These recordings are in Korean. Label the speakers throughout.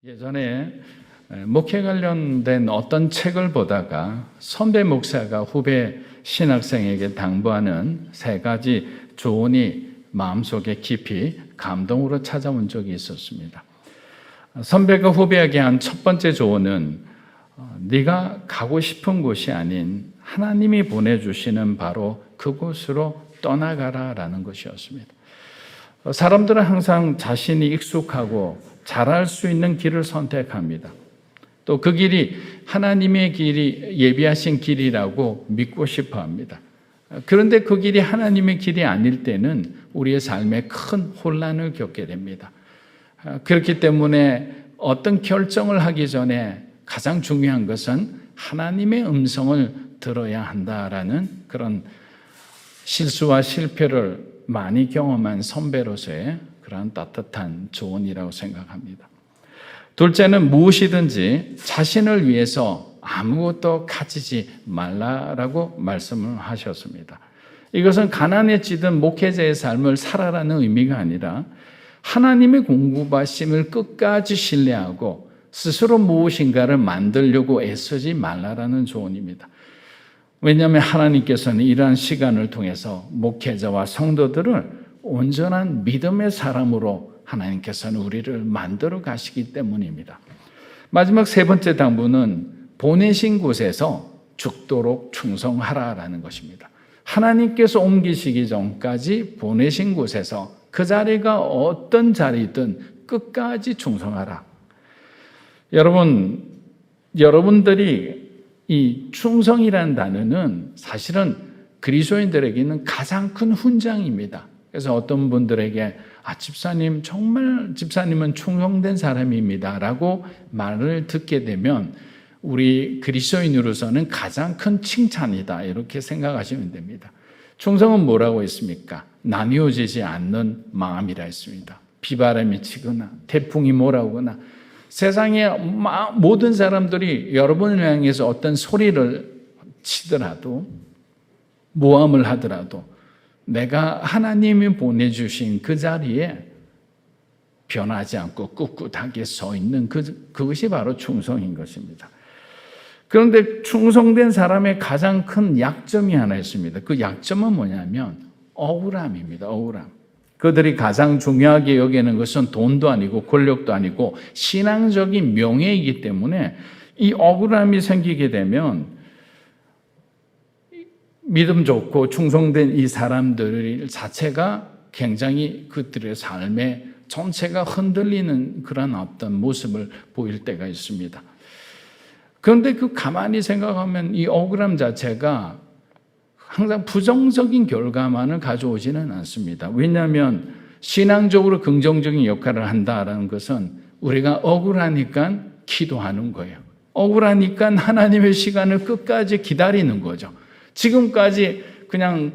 Speaker 1: 예전에 목회 관련된 어떤 책을 보다가 선배 목사가 후배 신학생에게 당부하는 3가지 조언이 마음속에 깊이 감동으로 찾아온 적이 있었습니다. 선배가 후배에게 한 첫 번째 조언은 네가 가고 싶은 곳이 아닌 하나님이 보내주시는 바로 그곳으로 떠나가라라는 것이었습니다. 사람들은 항상 자신이 익숙하고 잘할 수 있는 길을 선택합니다. 또 그 길이 하나님의 길이 예비하신 길이라고 믿고 싶어 합니다. 그런데 그 길이 하나님의 길이 아닐 때는 우리의 삶에 큰 혼란을 겪게 됩니다. 그렇기 때문에 어떤 결정을 하기 전에 가장 중요한 것은 하나님의 음성을 들어야 한다라는 그런 실수와 실패를 많이 경험한 선배로서의 그런 따뜻한 조언이라고 생각합니다. 둘째는 무엇이든지 자신을 위해서 아무것도 가지지 말라라고 말씀을 하셨습니다. 이것은 가난해지던 목회자의 삶을 살아라는 의미가 아니라 하나님의 공급하심을 끝까지 신뢰하고 스스로 무엇인가를 만들려고 애쓰지 말라라는 조언입니다. 왜냐하면 하나님께서는 이러한 시간을 통해서 목회자와 성도들을 온전한 믿음의 사람으로 하나님께서는 우리를 만들어 가시기 때문입니다. 마지막 3번째 당부는 보내신 곳에서 죽도록 충성하라라는 것입니다. 하나님께서 옮기시기 전까지 보내신 곳에서 그 자리가 어떤 자리든 끝까지 충성하라. 여러분들이 이 충성이라는 단어는 사실은 그리스도인들에게는 가장 큰 훈장입니다. 그래서 어떤 분들에게 집사님 정말 집사님은 충성된 사람입니다 라고 말을 듣게 되면 우리 그리스도인으로서는 가장 큰 칭찬이다 이렇게 생각하시면 됩니다. 충성은 뭐라고 했습니까? 나뉘어지지 않는 마음이라 했습니다. 비바람이 치거나 태풍이 몰아오거나 세상의 모든 사람들이 여러분을 향해서 어떤 소리를 치더라도 모함을 하더라도 내가 하나님이 보내주신 그 자리에 변하지 않고 꿋꿋하게 서 있는 그것이 바로 충성인 것입니다. 그런데 충성된 사람의 가장 큰 약점이 하나 있습니다. 그 약점은 뭐냐면 억울함입니다. 억울함. 그들이 가장 중요하게 여기는 것은 돈도 아니고 권력도 아니고 신앙적인 명예이기 때문에 이 억울함이 생기게 되면 믿음 좋고 충성된 이 사람들 자체가 굉장히 그들의 삶의 전체가 흔들리는 그런 어떤 모습을 보일 때가 있습니다. 그런데 가만히 생각하면 이 억울함 자체가 항상 부정적인 결과만을 가져오지는 않습니다. 왜냐하면 신앙적으로 긍정적인 역할을 한다는 것은 우리가 억울하니까 기도하는 거예요. 억울하니까 하나님의 시간을 끝까지 기다리는 거죠. 지금까지 그냥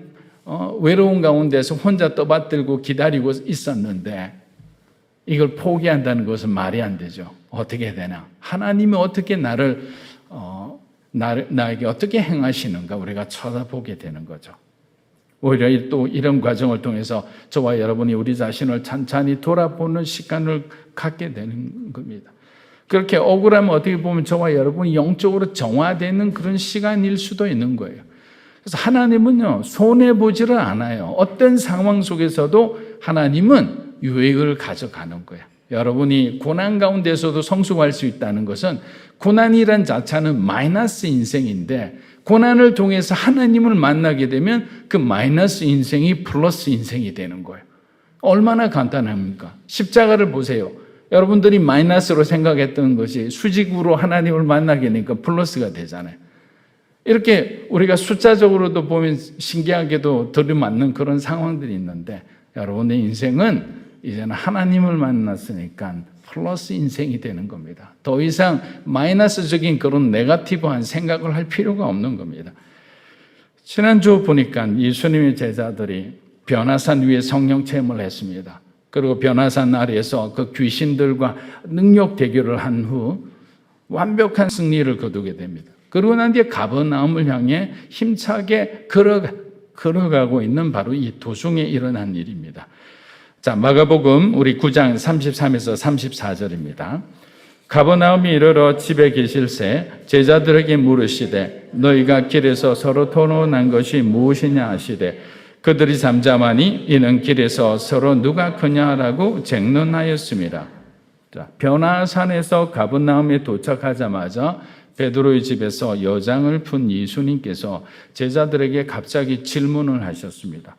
Speaker 1: 외로운 가운데서 혼자 떠받들고 기다리고 있었는데 이걸 포기한다는 것은 말이 안 되죠. 어떻게 되나? 하나님이 어떻게 나에게 어떻게 행하시는가 우리가 쳐다보게 되는 거죠. 오히려 또 이런 과정을 통해서 저와 여러분이 우리 자신을 찬찬히 돌아보는 시간을 갖게 되는 겁니다. 그렇게 억울하면 어떻게 보면 저와 여러분이 영적으로 정화되는 그런 시간일 수도 있는 거예요. 그래서 하나님은요, 손해보지를 않아요. 어떤 상황 속에서도 하나님은 유익을 가져가는 거예요. 여러분이 고난 가운데서도 성숙할 수 있다는 것은 고난이란 자체는 마이너스 인생인데 고난을 통해서 하나님을 만나게 되면 그 마이너스 인생이 플러스 인생이 되는 거예요. 얼마나 간단합니까? 십자가를 보세요. 여러분들이 마이너스로 생각했던 것이 수직으로 하나님을 만나게 되니까 플러스가 되잖아요. 이렇게 우리가 숫자적으로도 보면 신기하게도 들이맞는 그런 상황들이 있는데 여러분의 인생은 이제는 하나님을 만났으니까 플러스 인생이 되는 겁니다. 더 이상 마이너스적인 그런 네거티브한 생각을 할 필요가 없는 겁니다. 지난주 보니까 예수님의 제자들이 변화산 위에 성령 체험을 했습니다. 그리고 변화산 아래에서 그 귀신들과 능력 대결을 한 후 완벽한 승리를 거두게 됩니다. 그러고 난 뒤에 가버나움을 향해 힘차게 걸어가고 있는 바로 이 도중에 일어난 일입니다. 자, 마가복음 우리 9장 33에서 34절입니다. 가버나움이 이르러 집에 계실새 제자들에게 물으시되 너희가 길에서 서로 토론한 것이 무엇이냐 하시되 그들이 잠잠하니 이는 길에서 서로 누가 크냐라고 쟁론하였습니다. 변화산에서 가버나움에 도착하자마자 베드로의 집에서 여장을 푼 예수님께서 제자들에게 갑자기 질문을 하셨습니다.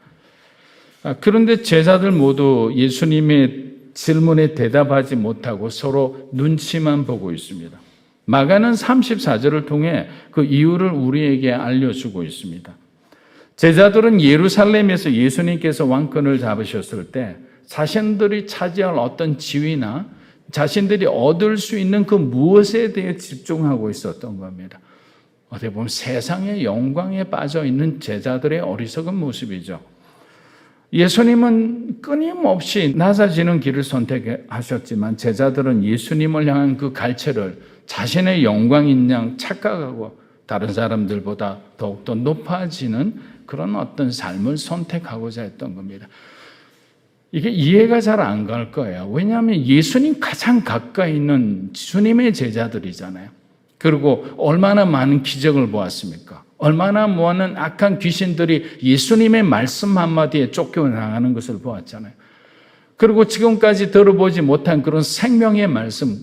Speaker 1: 그런데 제자들 모두 예수님의 질문에 대답하지 못하고 서로 눈치만 보고 있습니다. 마가는 34절을 통해 그 이유를 우리에게 알려주고 있습니다. 제자들은 예루살렘에서 예수님께서 왕권을 잡으셨을 때 자신들이 차지할 어떤 지위나 자신들이 얻을 수 있는 그 무엇에 대해 집중하고 있었던 겁니다. 어떻게 보면 세상의 영광에 빠져 있는 제자들의 어리석은 모습이죠. 예수님은 끊임없이 낮아지는 길을 선택하셨지만 제자들은 예수님을 향한 그 갈채를 자신의 영광인 양 착각하고 다른 사람들보다 더욱더 높아지는 그런 어떤 삶을 선택하고자 했던 겁니다. 이게 이해가 잘 안 갈 거예요. 왜냐하면 예수님 가장 가까이 있는 주님의 제자들이잖아요. 그리고 얼마나 많은 기적을 보았습니까? 얼마나 많은 악한 귀신들이 예수님의 말씀 한마디에 쫓겨나가는 것을 보았잖아요. 그리고 지금까지 들어보지 못한 그런 생명의 말씀,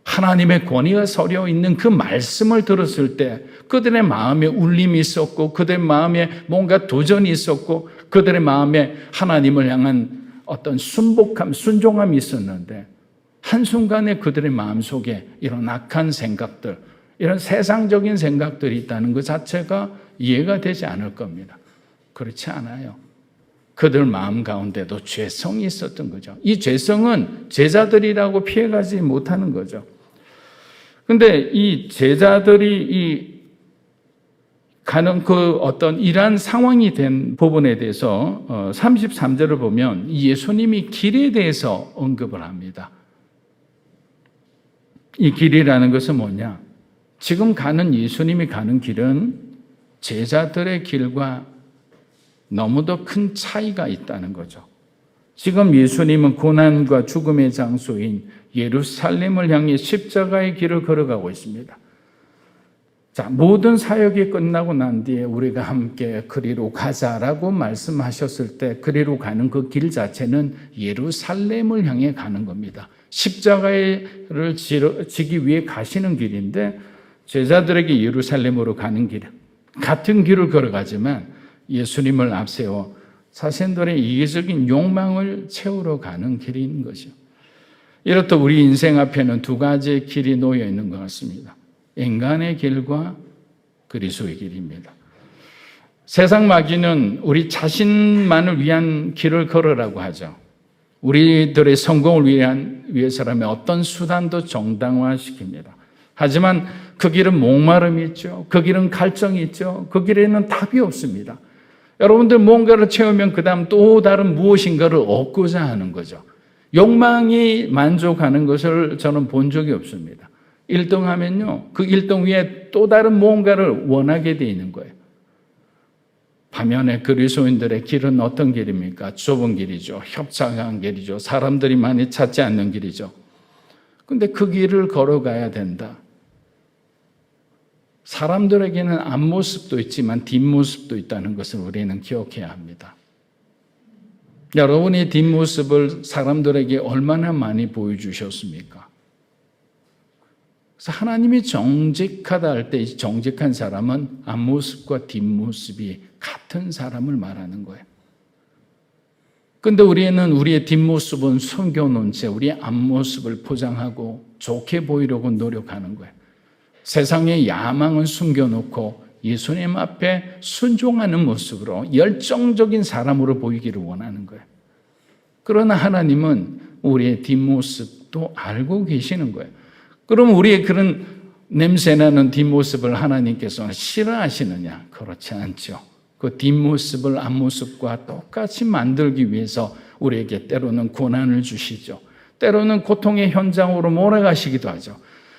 Speaker 1: 하나님의 권위가 서려 있는 그 말씀을 들었을 때 그들의 마음에 울림이 있었고 그들의 마음에 뭔가 도전이 있었고 그들의 마음에 하나님을 향한 어떤 순복함, 순종함이 있었는데 한순간에 그들의 마음속에 이런 악한 생각들, 이런 세상적인 생각들이 있다는 것 자체가 이해가 되지 않을 겁니다. 그렇지 않아요. 그들 마음 가운데도 죄성이 있었던 거죠. 이 죄성은 제자들이라고 피해가지 못하는 거죠. 근데 이 제자들이 가는 그 어떤 이러한 상황이 된 부분에 대해서 33절을 보면 예수님이 길에 대해서 언급을 합니다. 이 길이라는 것은 뭐냐? 지금 가는 예수님이 가는 길은 제자들의 길과 너무도 큰 차이가 있다는 거죠. 지금 예수님은 고난과 죽음의 장소인 예루살렘을 향해 십자가의 길을 걸어가고 있습니다. 자, 모든 사역이 끝나고 난 뒤에 우리가 함께 그리로 가자라고 말씀하셨을 때 그리로 가는 그 길 자체는 예루살렘을 향해 가는 겁니다. 십자가를 지기 위해 가시는 길인데 제자들에게 예루살렘으로 가는 길, 같은 길을 걸어가지만 예수님을 앞세워 자신들의 이기적인 욕망을 채우러 가는 길인 거죠. 이렇듯 우리 인생 앞에는 두 가지의 길이 놓여 있는 것 같습니다. 인간의 길과 그리스도의 길입니다. 세상 마귀는 우리 자신만을 위한 길을 걸으라고 하죠. 우리들의 성공을 위해서라면 어떤 수단도 정당화시킵니다. 하지만 그 길은 목마름이 있죠. 그 길은 갈증이 있죠. 그 길에는 답이 없습니다. 여러분들 뭔가를 채우면 그 다음 또 다른 무엇인가를 얻고자 하는 거죠. 욕망이 만족하는 것을 저는 본 적이 없습니다. 1등 하면요, 그 1등 위에 또 다른 뭔가를 원하게 돼 있는 거예요. 반면에 그리스도인들의 길은 어떤 길입니까? 좁은 길이죠. 협착한 길이죠. 사람들이 많이 찾지 않는 길이죠. 근데 그 길을 걸어가야 된다. 사람들에게는 앞모습도 있지만 뒷모습도 있다는 것을 우리는 기억해야 합니다. 여러분의 뒷모습을 사람들에게 얼마나 많이 보여주셨습니까? 그래서 하나님이 정직하다 할 때 정직한 사람은 앞모습과 뒷모습이 같은 사람을 말하는 거예요. 근데 우리는 우리의 뒷모습은 숨겨놓은 채 우리의 앞모습을 포장하고 좋게 보이려고 노력하는 거예요. 세상의 야망은 숨겨놓고 예수님 앞에 순종하는 모습으로 열정적인 사람으로 보이기를 원하는 거예요. 그러나 하나님은 우리의 뒷모습도 알고 계시는 거예요. 그럼 우리의 그런 냄새나는 뒷모습을 하나님께서는 싫어하시느냐? 그렇지 않죠. 그 뒷모습을 앞모습과 똑같이 만들기 위해서 우리에게 때로는 고난을 주시죠. 때로는 고통의 현장으로 몰아가시기도 하죠.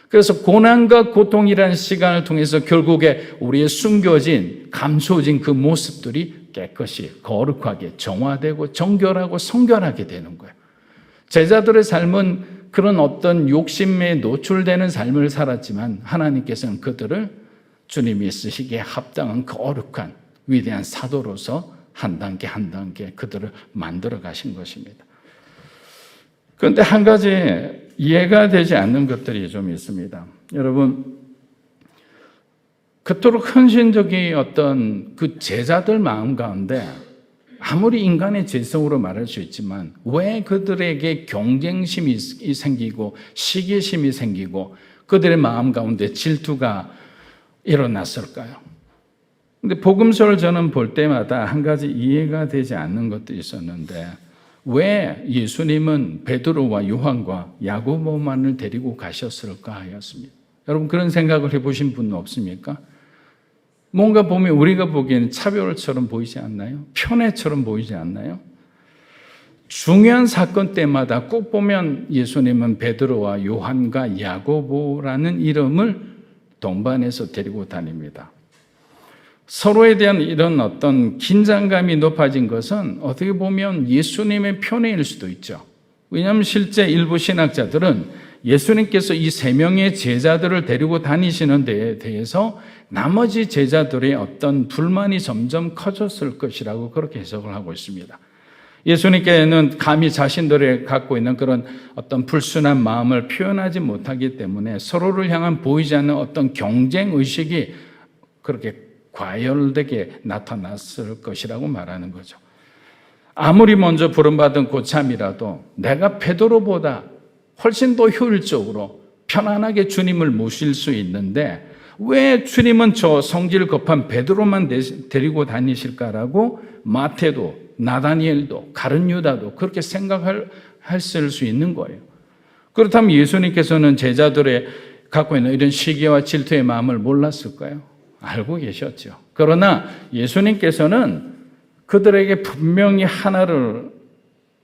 Speaker 1: 그래서 고난과 고통이라는 시간을 통해서 결국에 우리의 숨겨진, 감춰진 그 모습들이 깨끗이 거룩하게 정화되고 정결하고 성결하게 되는 거예요. 제자들의 삶은 그런 어떤 욕심에 노출되는 삶을 살았지만 하나님께서는 그들을 주님이 쓰시기에 합당한 거룩한 위대한 사도로서 한 단계 한 단계 그들을 만들어 가신 것입니다. 그런데 한 가지 이해가 되지 않는 것들이 좀 있습니다. 여러분, 그토록 헌신적인 어떤 그 제자들 마음 가운데 아무리 인간의 죄성으로 말할 수 있지만 왜 그들에게 경쟁심이 생기고 시기심이 생기고 그들의 마음 가운데 질투가 일어났을까요? 근데 복음서를 저는 볼 때마다 한 가지 이해가 되지 않는 것도 있었는데 왜 예수님은 베드로와 요한과 야고보만을 데리고 가셨을까 하였습니다. 여러분 그런 생각을 해보신 분 없습니까? 뭔가 보면 우리가 보기에는 차별처럼 보이지 않나요? 편애처럼 보이지 않나요? 중요한 사건 때마다 꼭 보면 예수님은 베드로와 요한과 야고보라는 이름을 동반해서 데리고 다닙니다. 서로에 대한 이런 어떤 긴장감이 높아진 것은 어떻게 보면 예수님의 편애일 수도 있죠. 왜냐하면 실제 일부 신학자들은 예수님께서 이 세 명의 제자들을 데리고 다니시는 데에 대해서 나머지 제자들의 어떤 불만이 점점 커졌을 것이라고 그렇게 해석을 하고 있습니다. 예수님께는 감히 자신들이 갖고 있는 그런 어떤 불순한 마음을 표현하지 못하기 때문에 서로를 향한 보이지 않는 어떤 경쟁 의식이 그렇게 과열되게 나타났을 것이라고 말하는 거죠. 아무리 먼저 부름받은 고참이라도 내가 베드로보다 훨씬 더 효율적으로 편안하게 주님을 모실 수 있는데 왜 주님은 저 성질 급한 베드로만 데리고 다니실까라고 마태도 나다니엘도 가룟 유다도 그렇게 생각했을 수 있는 거예요. 그렇다면 예수님께서는 제자들의 갖고 있는 이런 시기와 질투의 마음을 몰랐을까요? 알고 계셨죠. 그러나 예수님께서는 그들에게 분명히 하나를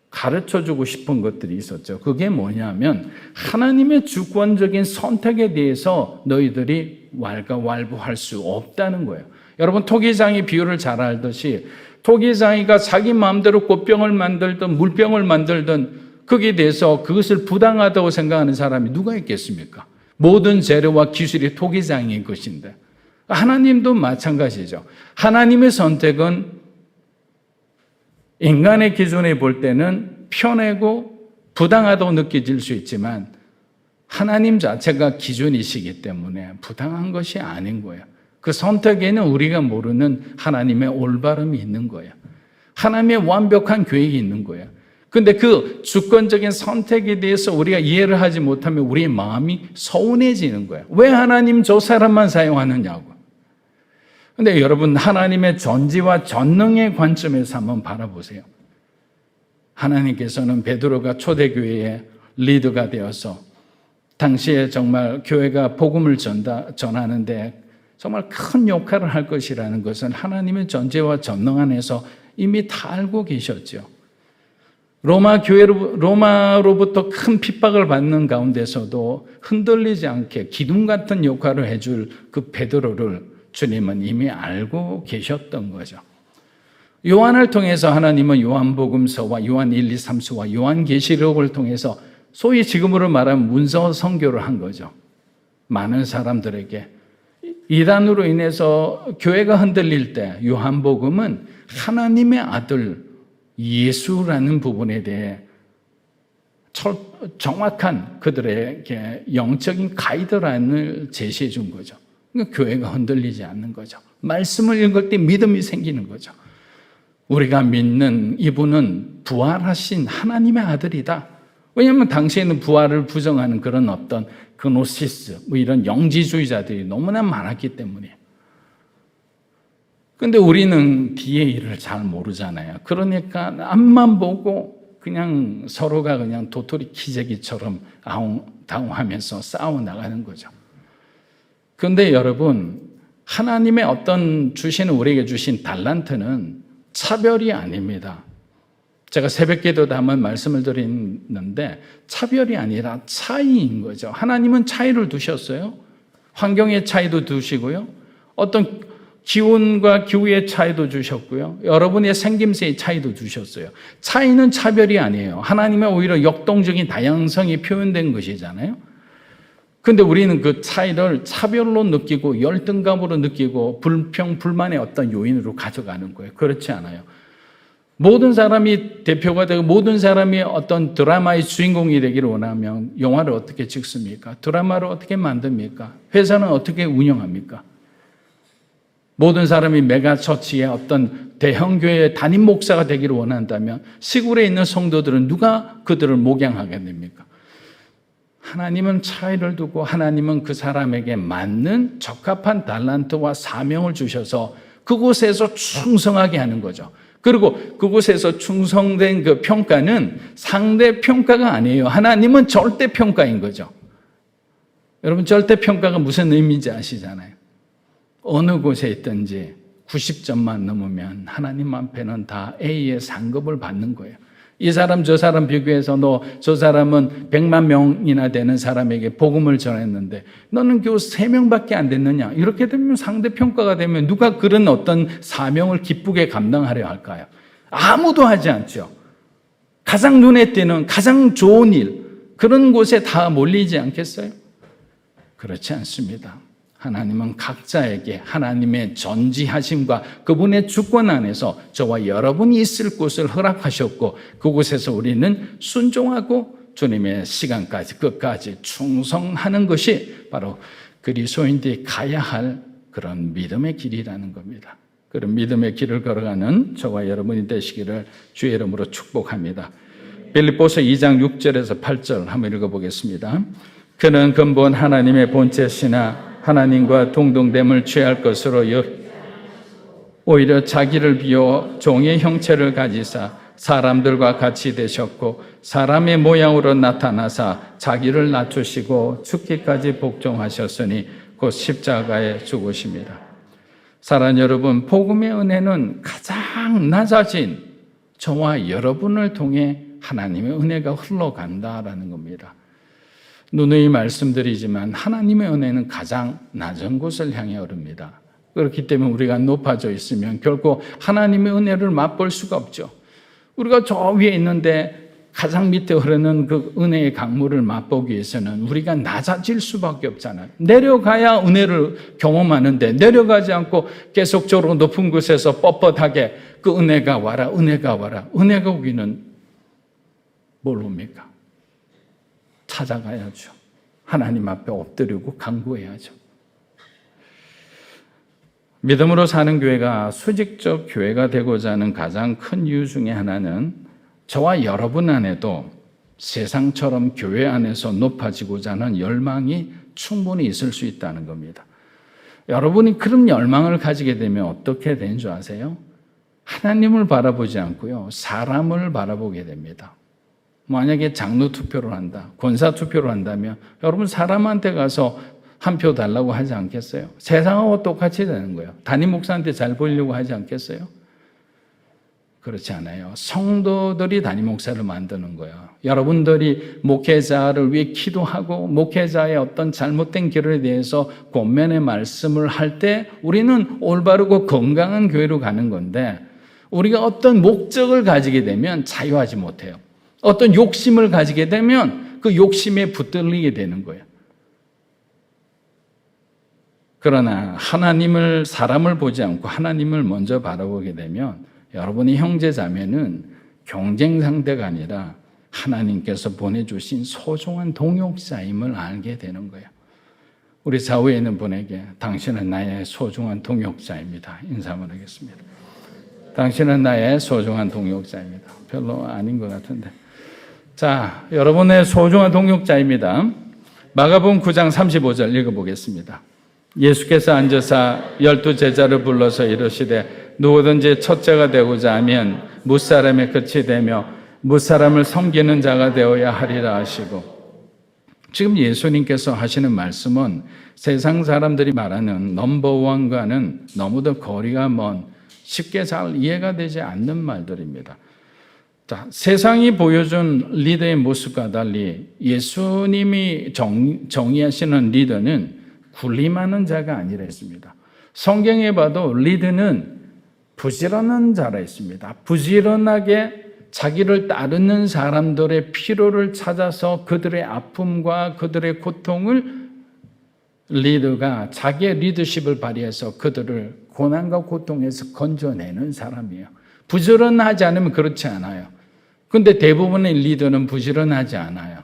Speaker 1: 가르쳐주고 싶은 것들이 있었죠. 그게 뭐냐면 하나님의 주권적인 선택에 대해서 너희들이 왈가왈부할 수 없다는 거예요. 여러분 토기장이 비유를 잘 알듯이 토기장이가 자기 마음대로 꽃병을 만들든 물병을 만들든 거기에 대해서 그것을 부당하다고 생각하는 사람이 누가 있겠습니까? 모든 재료와 기술이 토기장인 것인데 하나님도 마찬가지죠. 하나님의 선택은 인간의 기준에 볼 때는 편하고 부당하다고 느껴질 수 있지만 하나님 자체가 기준이시기 때문에 부당한 것이 아닌 거예요. 그 선택에는 우리가 모르는 하나님의 올바름이 있는 거예요. 하나님의 완벽한 계획이 있는 거예요. 근데 그 주권적인 선택에 대해서 우리가 이해를 하지 못하면 우리의 마음이 서운해지는 거예요. 왜 하나님 저 사람만 사용하느냐고. 근데 여러분 하나님의 전지와 전능의 관점에서 한번 바라보세요. 하나님께서는 베드로가 초대교회의 리더가 되어서 당시에 정말 교회가 복음을 전하는데 정말 큰 역할을 할 것이라는 것은 하나님의 전지와 전능 안에서 이미 다 알고 계셨죠. 로마로부터 큰 핍박을 받는 가운데서도 흔들리지 않게 기둥 같은 역할을 해줄 그 베드로를 주님은 이미 알고 계셨던 거죠. 요한을 통해서 하나님은 요한복음서와 요한 1, 2, 3서와 요한계시록을 통해서 소위 지금으로 말하면 문서 선교를 한 거죠. 많은 사람들에게. 이단으로 인해서 교회가 흔들릴 때 요한복음은 하나님의 아들 예수라는 부분에 대해 정확한 그들에게 영적인 가이드라인을 제시해 준 거죠. 그러니까 교회가 흔들리지 않는 거죠. 말씀을 읽을 때 믿음이 생기는 거죠. 우리가 믿는 이분은 부활하신 하나님의 아들이다. 왜냐하면 당시에는 부활을 부정하는 그런 어떤 그노시스, 이런 영지주의자들이 너무나 많았기 때문에. 근데 우리는 뒤의 일을 잘 모르잖아요. 그러니까 앞만 보고 그냥 서로가 그냥 도토리 키재기처럼 아웅다웅하면서 싸워 나가는 거죠. 그런데 여러분, 하나님의 어떤 우리에게 주신 달란트는 차별이 아닙니다. 제가 새벽기도 때 한번 말씀을 드렸는데 차별이 아니라 차이인 거죠. 하나님은 차이를 두셨어요. 환경의 차이도 두시고요. 어떤 기운과 기후의 차이도 주셨고요. 여러분의 생김새의 차이도 주셨어요. 차이는 차별이 아니에요. 하나님의 오히려 역동적인 다양성이 표현된 것이잖아요. 근데 우리는 그 차이를 차별로 느끼고 열등감으로 느끼고 불평, 불만의 어떤 요인으로 가져가는 거예요. 그렇지 않아요. 모든 사람이 대표가 되고 모든 사람이 어떤 드라마의 주인공이 되기를 원하면 영화를 어떻게 찍습니까? 드라마를 어떻게 만듭니까? 회사는 어떻게 운영합니까? 모든 사람이 메가처치의 어떤 대형 교회의 담임 목사가 되기를 원한다면 시골에 있는 성도들은 누가 그들을 목양하게 됩니까? 하나님은 차이를 두고 하나님은 그 사람에게 맞는 적합한 달란트와 사명을 주셔서 그곳에서 충성하게 하는 거죠. 그리고 그곳에서 충성된 그 평가는 상대 평가가 아니에요. 하나님은 절대 평가인 거죠. 여러분 절대 평가가 무슨 의미인지 아시잖아요. 어느 곳에 있든지 90점만 넘으면 하나님 앞에는 다 A의 상급을 받는 거예요. 이 사람 저 사람 비교해서 너 저 사람은 100만 명이나 되는 사람에게 복음을 전했는데 너는 겨우 3명밖에 안 됐느냐. 이렇게 되면 상대평가가 되면 누가 그런 어떤 사명을 기쁘게 감당하려 할까요? 아무도 하지 않죠. 가장 눈에 띄는 가장 좋은 일 그런 곳에 다 몰리지 않겠어요? 그렇지 않습니다. 하나님은 각자에게 하나님의 전지하심과 그분의 주권 안에서 저와 여러분이 있을 곳을 허락하셨고 그곳에서 우리는 순종하고 주님의 시간까지 끝까지 충성하는 것이 바로 그리스도인들이 가야 할 그런 믿음의 길이라는 겁니다. 그런 믿음의 길을 걸어가는 저와 여러분이 되시기를 주의 이름으로 축복합니다. 빌립보서 2장 6절에서 8절 한번 읽어보겠습니다. 그는 근본 하나님의 본체시나 하나님과 동등됨을 취할 것으로 오히려 자기를 비워 종의 형체를 가지사 사람들과 같이 되셨고 사람의 모양으로 나타나사 자기를 낮추시고 죽기까지 복종하셨으니 곧 십자가에 죽으십니다. 사랑하는 여러분, 복음의 은혜는 가장 낮아진 저와 여러분을 통해 하나님의 은혜가 흘러간다라는 겁니다. 누누이 말씀드리지만 하나님의 은혜는 가장 낮은 곳을 향해 오릅니다. 그렇기 때문에 우리가 높아져 있으면 결코 하나님의 은혜를 맛볼 수가 없죠. 우리가 저 위에 있는데 가장 밑에 흐르는 그 은혜의 강물을 맛보기 위해서는 우리가 낮아질 수밖에 없잖아요. 내려가야 은혜를 경험하는데 내려가지 않고 계속적으로 높은 곳에서 뻣뻣하게 그 은혜가 와라, 은혜가 와라. 은혜가 오기는 뭘 옵니까? 찾아가야죠. 하나님 앞에 엎드리고 간구해야죠. 믿음으로 사는 교회가 수직적 교회가 되고자 하는 가장 큰 이유 중에 하나는 저와 여러분 안에도 세상처럼 교회 안에서 높아지고자 하는 열망이 충분히 있을 수 있다는 겁니다. 여러분이 그런 열망을 가지게 되면 어떻게 되는 줄 아세요? 하나님을 바라보지 않고요, 사람을 바라보게 됩니다. 만약에 장로 투표를 한다, 권사 투표를 한다면 여러분 사람한테 가서 한 표 달라고 하지 않겠어요? 세상하고 똑같이 되는 거예요. 담임 목사한테 잘 보이려고 하지 않겠어요? 그렇지 않아요. 성도들이 담임 목사를 만드는 거예요. 여러분들이 목회자를 위해 기도하고 목회자의 어떤 잘못된 길에 대해서 권면의 말씀을 할 때 우리는 올바르고 건강한 교회로 가는 건데 우리가 어떤 목적을 가지게 되면 자유하지 못해요. 어떤 욕심을 가지게 되면 그 욕심에 붙들리게 되는 거예요. 그러나 하나님을, 사람을 보지 않고 하나님을 먼저 바라보게 되면 여러분의 형제자매는 경쟁 상대가 아니라 하나님께서 보내주신 소중한 동역자임을 알게 되는 거예요. 우리 좌우에 있는 분에게 당신은 나의 소중한 동역자입니다. 인사 한번 하겠습니다. 당신은 나의 소중한 동역자입니다. 별로 아닌 것 같은데. 자, 여러분의 소중한 동역자입니다. 마가복음 9장 35절 읽어보겠습니다. 예수께서 앉으사 12 제자를 불러서 이르시되 누구든지 첫째가 되고자 하면 무사람의 끝이 되며 무사람을 섬기는 자가 되어야 하리라 하시고, 지금 예수님께서 하시는 말씀은 세상 사람들이 말하는 넘버원과는 너무도 거리가 먼, 쉽게 잘 이해가 되지 않는 말들입니다. 자, 세상이 보여준 리더의 모습과 달리 예수님이 정의하시는 리더는 군림하는 자가 아니라 했습니다. 성경에 봐도 리드는 부지런한 자라 있습니다. 부지런하게 자기를 따르는 사람들의 필요를 찾아서 그들의 아픔과 그들의 고통을 리더가 자기의 리더십을 발휘해서 그들을 고난과 고통에서 건져내는 사람이에요. 부지런하지 않으면 그렇지 않아요. 근데 대부분의 리더는 부지런하지 않아요.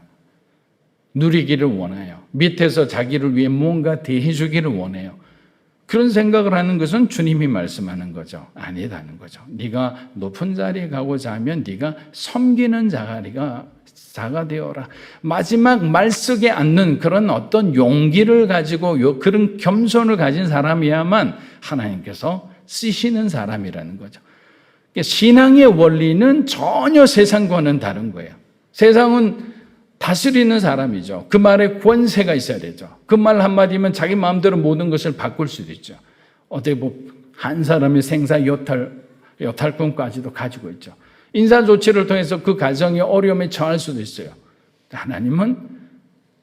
Speaker 1: 누리기를 원해요. 밑에서 자기를 위해 뭔가 대해주기를 원해요. 그런 생각을 하는 것은 주님이 말씀하는 거죠. 아니다는 거죠. 네가 높은 자리에 가고자 하면 네가 섬기는 자가 되어라. 마지막 말석에 앉는 그런 어떤 용기를 가지고 그런 겸손을 가진 사람이야만 하나님께서 쓰시는 사람이라는 거죠. 신앙의 원리는 전혀 세상과는 다른 거예요. 세상은 다스리는 사람이죠. 그 말에 권세가 있어야 되죠. 그 말 한마디면 자기 마음대로 모든 것을 바꿀 수도 있죠. 어떻게 보면 한 사람의 생사 여탈권까지도 가지고 있죠. 인사조치를 통해서 그 가정이 어려움에 처할 수도 있어요. 하나님은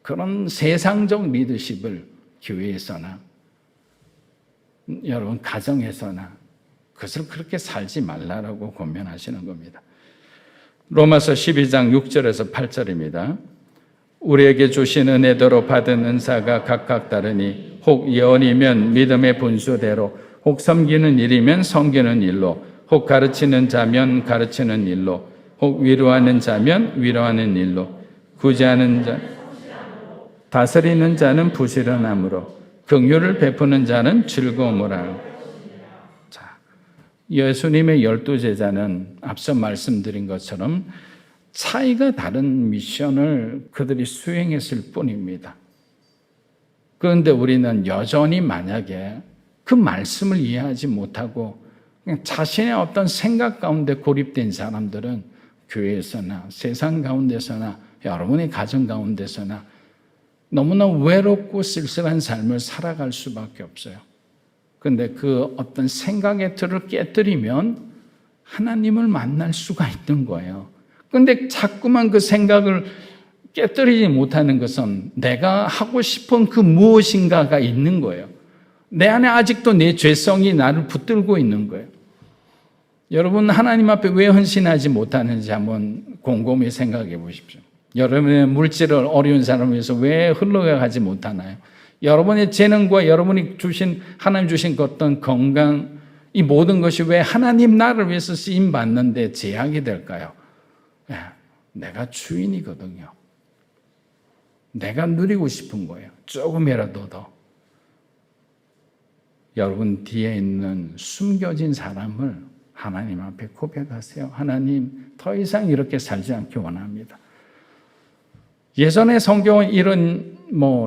Speaker 1: 그런 세상적 리더십을 교회에서나 여러분 가정에서나 그것을 그렇게 살지 말라라고 권면하시는 겁니다. 로마서 12장 6절에서 8절입니다. 우리에게 주신 은혜대로 받은 은사가 각각 다르니 혹 예언이면 믿음의 분수대로, 혹 섬기는 일이면 섬기는 일로, 혹 가르치는 자면 가르치는 일로, 혹 위로하는 자면 위로하는 일로, 구제하는 자, 다스리는 자는 부지런함으로, 긍휼을 베푸는 자는 즐거움으로. 예수님의 12제자는 앞서 말씀드린 것처럼 차이가 다른 미션을 그들이 수행했을 뿐입니다. 그런데 우리는 여전히 만약에 그 말씀을 이해하지 못하고 그냥 자신의 어떤 생각 가운데 고립된 사람들은 교회에서나 세상 가운데서나 여러분의 가정 가운데서나 너무나 외롭고 쓸쓸한 삶을 살아갈 수밖에 없어요. 그런데 그 어떤 생각의 틀을 깨뜨리면 하나님을 만날 수가 있는 거예요. 그런데 자꾸만 그 생각을 깨뜨리지 못하는 것은 내가 하고 싶은 그 무엇인가가 있는 거예요. 내 안에 아직도 내 죄성이 나를 붙들고 있는 거예요. 여러분 하나님 앞에 왜 헌신하지 못하는지 한번 곰곰이 생각해 보십시오. 여러분의 물질을 어려운 사람을 위해서 왜 흘러가지 못하나요? 여러분의 재능과 여러분이 하나님 주신 어떤 건강, 이 모든 것이 왜 하나님 나를 위해서 쓰임 받는데 제약이 될까요? 내가 주인이거든요. 내가 누리고 싶은 거예요. 조금이라도 더. 여러분 뒤에 있는 숨겨진 사람을 하나님 앞에 고백하세요. 하나님, 더 이상 이렇게 살지 않기 원합니다. 예전에 성경은 이런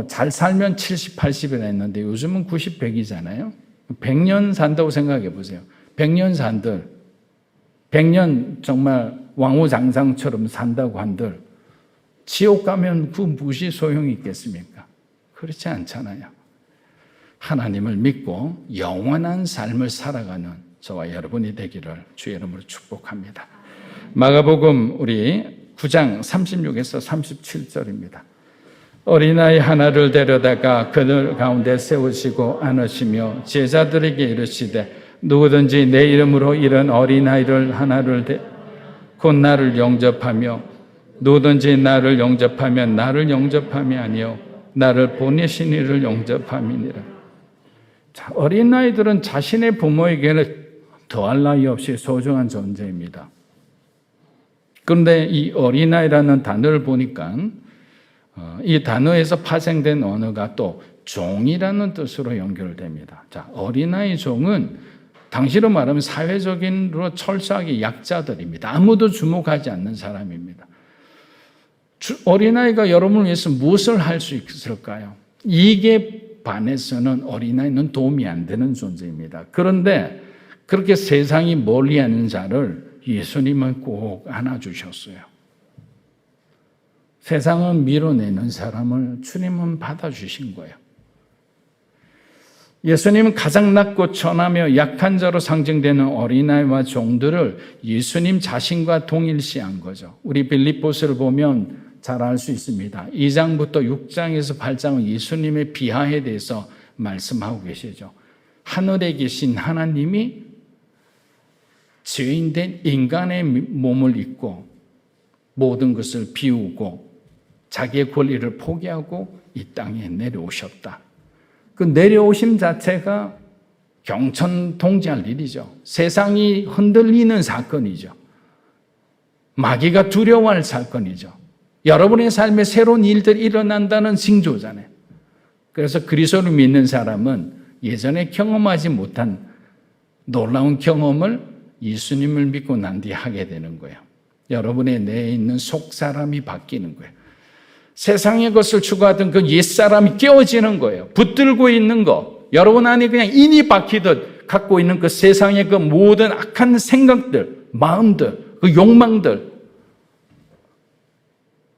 Speaker 1: 잘 살면 70, 80이라 했는데 요즘은 90, 100이잖아요. 100년 산다고 생각해 보세요. 100년 산들, 100년 정말 왕후장상처럼 산다고 한들 지옥 가면 그 무엇이 소용이 있겠습니까? 그렇지 않잖아요. 하나님을 믿고 영원한 삶을 살아가는 저와 여러분이 되기를 주의 이름으로 축복합니다. 마가복음 우리 9장 36에서 37절입니다. 어린아이 하나를 데려다가 그들 가운데 세우시고 안으시며 제자들에게 이르시되 누구든지 내 이름으로 이런 어린아이를 하나를 곧 나를 영접하며 누구든지 나를 영접하면 나를 영접함이 아니요 나를 보내신 이를 영접함이니라. 어린아이들은 자신의 부모에게는 더할 나위 없이 소중한 존재입니다. 그런데 이 어린아이라는 단어를 보니까 이 단어에서 파생된 언어가 또 종이라는 뜻으로 연결됩니다. 자, 어린아이 종은 당시로 말하면 사회적인으로 철저하게 약자들입니다. 아무도 주목하지 않는 사람입니다. 어린아이가 여러분을 위해서 무엇을 할 수 있을까요? 이익에 반해서는 어린아이는 도움이 안 되는 존재입니다. 그런데 그렇게 세상이 멀리하는 자를 예수님은 꼭 안아주셨어요. 세상은 밀어내는 사람을 주님은 받아주신 거예요. 예수님은 가장 낮고 천하며 약한 자로 상징되는 어린아이와 종들을 예수님 자신과 동일시한 거죠. 우리 빌립보서를 보면 잘 알 수 있습니다. 2장부터 6장에서 8장은 예수님의 비하에 대해서 말씀하고 계시죠. 하늘에 계신 하나님이 죄인된 인간의 몸을 입고 모든 것을 비우고 자기의 권리를 포기하고 이 땅에 내려오셨다. 그 내려오심 자체가 경천동지할 일이죠. 세상이 흔들리는 사건이죠. 마귀가 두려워할 사건이죠. 여러분의 삶에 새로운 일들이 일어난다는 징조잖아요. 그래서 그리스도를 믿는 사람은 예전에 경험하지 못한 놀라운 경험을 예수님을 믿고 난 뒤에 하게 되는 거예요. 여러분의 내에 있는 속사람이 바뀌는 거예요. 세상의 것을 추구하던 그 옛사람이 깨어지는 거예요. 붙들고 있는 거, 여러분 안에 그냥 인이 박히듯 갖고 있는 그 세상의 그 모든 악한 생각들, 마음들, 그 욕망들,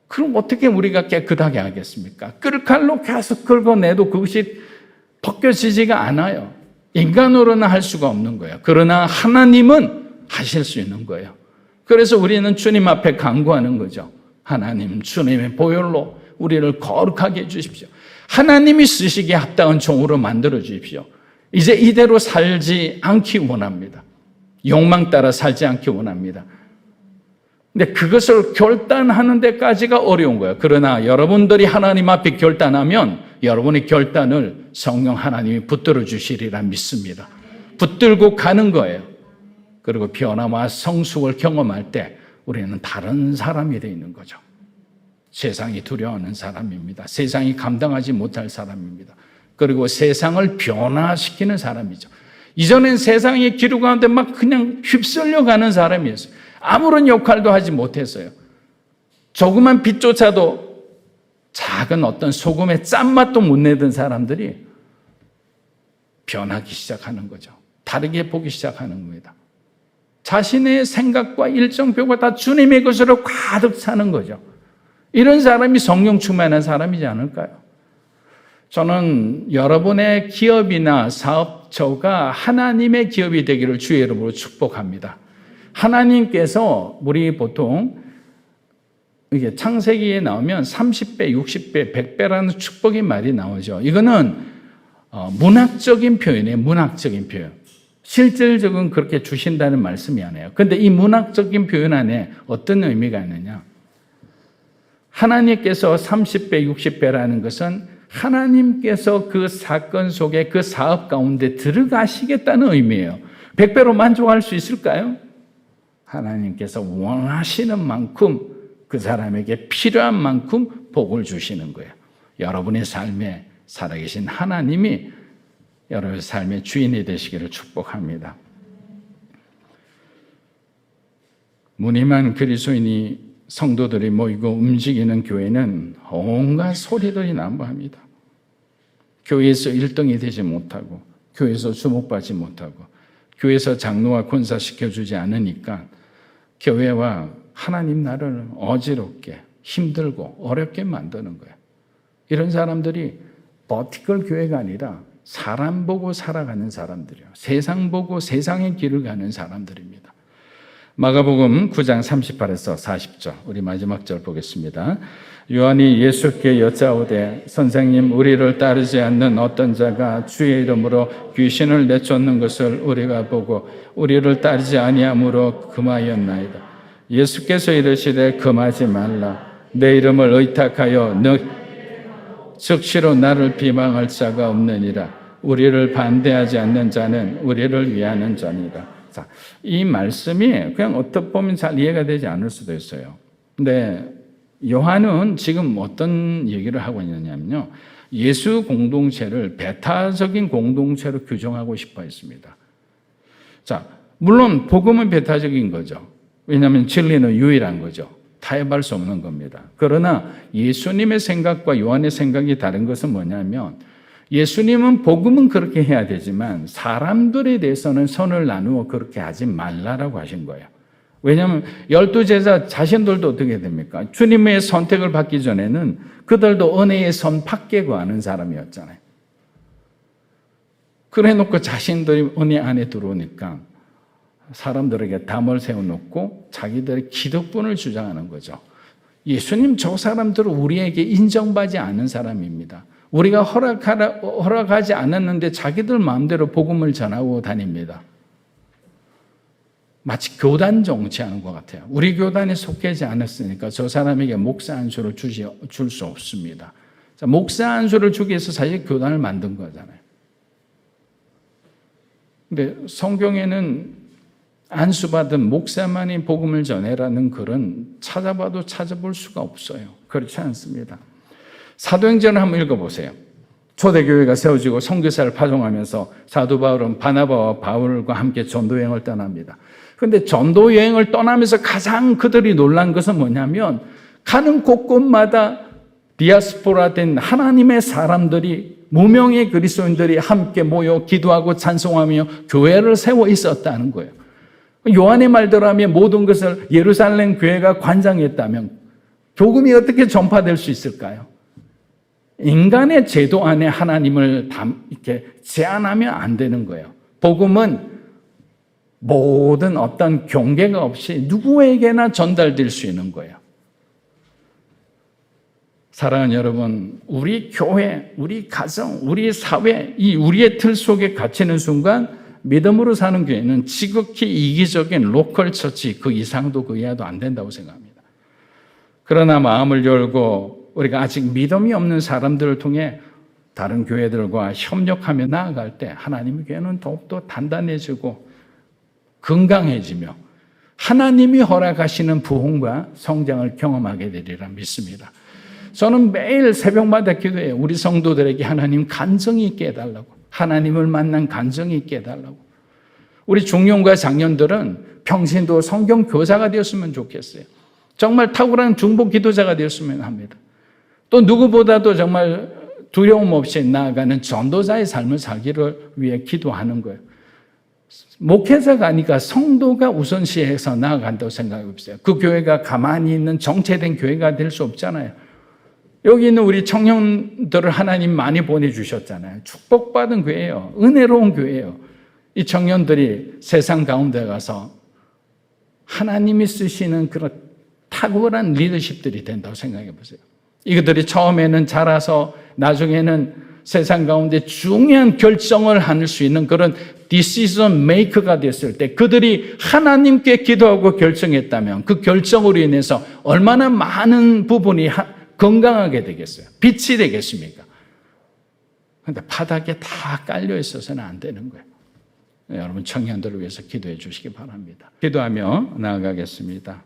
Speaker 1: 그럼 어떻게 우리가 깨끗하게 하겠습니까? 끌칼로 계속 긁어내도 그것이 벗겨지지가 않아요. 인간으로는 할 수가 없는 거예요. 그러나 하나님은 하실 수 있는 거예요. 그래서 우리는 주님 앞에 간구하는 거죠. 하나님, 주님의 보혈로 우리를 거룩하게 해주십시오. 하나님이 쓰시기에 합당한 종으로 만들어 주십시오. 이제 이대로 살지 않기 원합니다. 욕망 따라 살지 않기 원합니다. 근데 그것을 결단하는 데까지가 어려운 거예요. 그러나 여러분들이 하나님 앞에 결단하면 여러분의 결단을 성령 하나님이 붙들어 주시리라 믿습니다. 붙들고 가는 거예요. 그리고 변화와 성숙을 경험할 때 우리는 다른 사람이 되어 있는 거죠. 세상이 두려워하는 사람입니다. 세상이 감당하지 못할 사람입니다. 그리고 세상을 변화시키는 사람이죠. 이전엔 세상의 기류 가운데 막 그냥 휩쓸려 가는 사람이었어요. 아무런 역할도 하지 못했어요. 조그만 빛조차도 작은 어떤 소금의 짠맛도 못 내던 사람들이 변하기 시작하는 거죠. 다르게 보기 시작하는 겁니다. 자신의 생각과 일정표가 다 주님의 것으로 가득 차는 거죠. 이런 사람이 성령 충만한 사람이지 않을까요? 저는 여러분의 기업이나 사업처가 하나님의 기업이 되기를 주의 이름으로 축복합니다. 하나님께서 우리 보통 이게 창세기에 나오면 30배, 60배, 100배라는 축복의 말이 나오죠. 이거는 문학적인 표현이에요. 문학적인 표현. 실질적으로 그렇게 주신다는 말씀이 아니에요. 그런데 이 문학적인 표현 안에 어떤 의미가 있느냐? 하나님께서 30배, 60배라는 것은 하나님께서 그 사건 속에 그 사업 가운데 들어가시겠다는 의미예요. 100배로 만족할 수 있을까요? 하나님께서 원하시는 만큼 그 사람에게 필요한 만큼 복을 주시는 거예요. 여러분의 삶에 살아계신 하나님이 여러분의 삶의 주인이 되시기를 축복합니다. 무늬만 그리스도인이 성도들이 모이고 움직이는 교회는 온갖 소리들이 난무합니다. 교회에서 1등이 되지 못하고 교회에서 주목받지 못하고 교회에서 장로와 권사 시켜주지 않으니까 교회와 하나님 나라를 어지럽게 힘들고 어렵게 만드는 거예요. 이런 사람들이 버티컬 교회가 아니라 사람 보고 살아가는 사람들이에요. 세상 보고 세상의 길을 가는 사람들입니다. 마가복음 9장 38에서 40절 우리 마지막 절 보겠습니다. 요한이 예수께 여짜오되 선생님 우리를 따르지 않는 어떤 자가 주의 이름으로 귀신을 내쫓는 것을 우리가 보고 우리를 따르지 아니함으로 금하였나이다. 예수께서 이르시되 금하지 말라. 내 이름을 의탁하여 즉시로 나를 비방할 자가 없느니라. 우리를 반대하지 않는 자는 우리를 위하는 자니라. 자, 이 말씀이 그냥 어떻게 보면 잘 이해가 되지 않을 수도 있어요. 근데 요한은 지금 어떤 얘기를 하고 있느냐면요. 예수 공동체를 배타적인 공동체로 규정하고 싶어 했습니다. 자, 물론 복음은 배타적인 거죠. 왜냐하면 진리는 유일한 거죠. 타협할 수 없는 겁니다. 그러나 예수님의 생각과 요한의 생각이 다른 것은 뭐냐면 예수님은 복음은 그렇게 해야 되지만 사람들에 대해서는 선을 나누어 그렇게 하지 말라라고 하신 거예요. 왜냐하면 12제자 자신들도 어떻게 됩니까? 주님의 선택을 받기 전에는 그들도 은혜의 선 밖에 거하는 사람이었잖아요. 그래 놓고 자신들이 은혜 안에 들어오니까 사람들에게 담을 세워놓고 자기들의 기득권을 주장하는 거죠. 예수님 저 사람들은 우리에게 인정받지 않은 사람입니다. 우리가 허락하지 않았는데 자기들 마음대로 복음을 전하고 다닙니다. 마치 교단 정치하는 것 같아요. 우리 교단에 속하지 않았으니까 저 사람에게 목사 안수를 줄 수 없습니다. 자, 목사 안수를 주기 위해서 사실 교단을 만든 거잖아요. 근데 성경에는 안수받은 목사만이 복음을 전해라는 글은 찾아봐도 찾아볼 수가 없어요. 그렇지 않습니다. 사도행전을 한번 읽어보세요. 초대교회가 세워지고 선교사를 파송하면서 사도 바울은 바나바와 바울과 함께 전도여행을 떠납니다. 그런데 전도여행을 떠나면서 가장 그들이 놀란 것은 뭐냐면 가는 곳곳마다 디아스포라 된 하나님의 사람들이 무명의 그리스도인들이 함께 모여 기도하고 찬송하며 교회를 세워 있었다는 거예요. 요한의 말대로 하면 모든 것을 예루살렘 교회가 관장했다면 복음이 어떻게 전파될 수 있을까요? 인간의 제도 안에 하나님을 이렇게 제한하면 안 되는 거예요. 복음은 모든 어떤 경계가 없이 누구에게나 전달될 수 있는 거예요. 사랑하는 여러분, 우리 교회, 우리 가정, 우리 사회, 이 우리의 틀 속에 갇히는 순간 믿음으로 사는 교회는 지극히 이기적인 로컬 처치 그 이상도 그 이하도 안 된다고 생각합니다. 그러나 마음을 열고 우리가 아직 믿음이 없는 사람들을 통해 다른 교회들과 협력하며 나아갈 때 하나님의 교회는 더욱더 단단해지고 건강해지며 하나님이 허락하시는 부흥과 성장을 경험하게 되리라 믿습니다. 저는 매일 새벽마다 기도해요. 우리 성도들에게 하나님 간증이 있게 해달라고. 하나님을 만난 간증이 있게 해달라고. 우리 중년과 장년들은 평신도 성경 교사가 되었으면 좋겠어요. 정말 탁월한 중보 기도자가 되었으면 합니다. 또 누구보다도 정말 두려움 없이 나아가는 전도자의 삶을 살기를 위해 기도하는 거예요. 목회자가 아니라 성도가 우선시해서 나아간다고 생각해 보세요. 그 교회가 가만히 있는 정체된 교회가 될 수 없잖아요. 여기 있는 우리 청년들을 하나님 많이 보내주셨잖아요. 축복받은 교회예요. 은혜로운 교회예요. 이 청년들이 세상 가운데 가서 하나님이 쓰시는 그런 탁월한 리더십들이 된다고 생각해 보세요. 이것들이 처음에는 자라서 나중에는 세상 가운데 중요한 결정을 할 수 있는 그런 디시전 메이커가 됐을 때 그들이 하나님께 기도하고 결정했다면 그 결정으로 인해서 얼마나 많은 부분이 건강하게 되겠어요? 빛이 되겠습니까? 그런데 바닥에 다 깔려 있어서는 안 되는 거예요. 여러분 청년들을 위해서 기도해 주시기 바랍니다. 기도하며 나아가겠습니다.